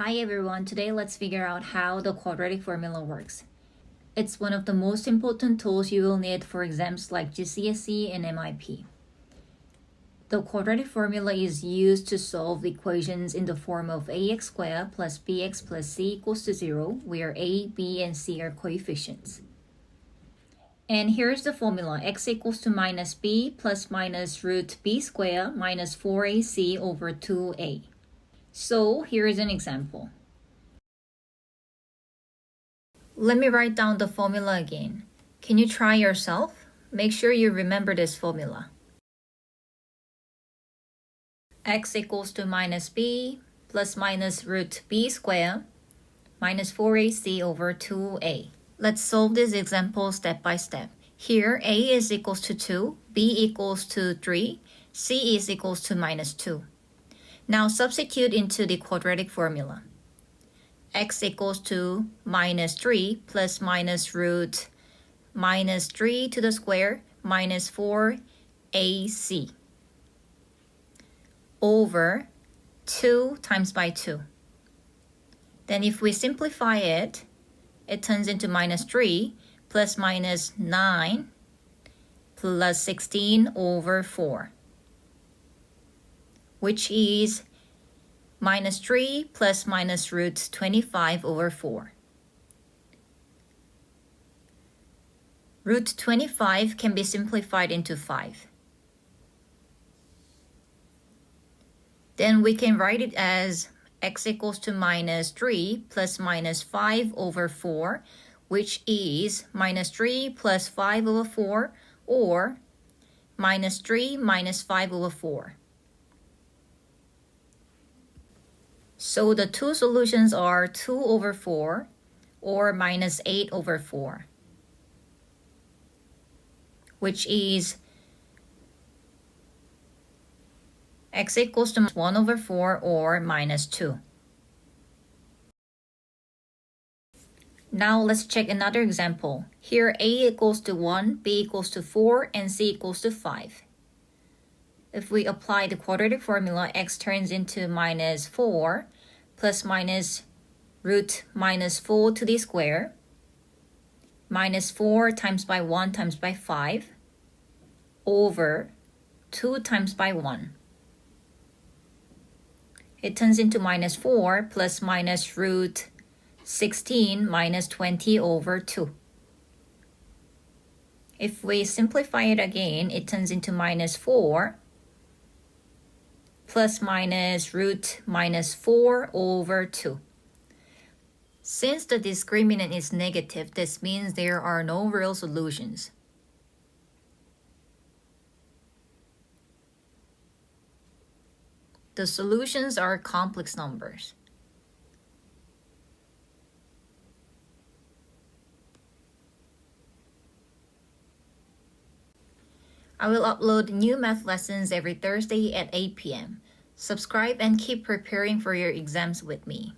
Hi everyone, today let's figure out how the quadratic formula works. It's one of the most important tools you will need for exams like GCSE and MYP. The quadratic formula is used to solve equations in the form of ax squared plus bx plus c equals to 0, where a, b, and c are coefficients. And here's the formula, x equals to minus b plus minus root b squared minus 4ac over 2a. So here is an example. Let me write down the formula again. Can you try yourself? Make sure you remember this formula. X equals to minus b plus minus root b squared minus 4ac over 2a. Let's solve this example step by step. Here a is equals to 2, b equals to 3, c is equals to minus 2. Now substitute into the quadratic formula. X equals to minus 3 plus minus root minus 3 to the square minus 4ac over 2 times by 2. Then if we simplify it, it turns into minus 3 plus minus 9 plus 16 over 4. Which is minus 3 plus minus root 25 over 4. Root 25 can be simplified into 5. Then we can write it as x equals to minus 3 plus minus 5 over 4, which is minus 3 plus 5 over 4, or minus 3 minus 5 over 4. So the two solutions are 2 over 4 or minus 8 over 4, which is x equals to 1 over 4 or minus 2. Now let's check another example. Here a equals to 1, b equals to 4, and c equals to 5. If we apply the quadratic formula, x turns into minus 4 plus minus root minus 4 to the square minus 4 times by 1 times by 5 over 2 times by 1. It turns into minus 4 plus minus root 16 minus 20 over 2. If we simplify it again, it turns into minus 4 plus minus root minus 4 over 2. Since the discriminant is negative, this means there are no real solutions. The solutions are complex numbers. I will upload new math lessons every Thursday at 8 p.m. Subscribe and keep preparing for your exams with me.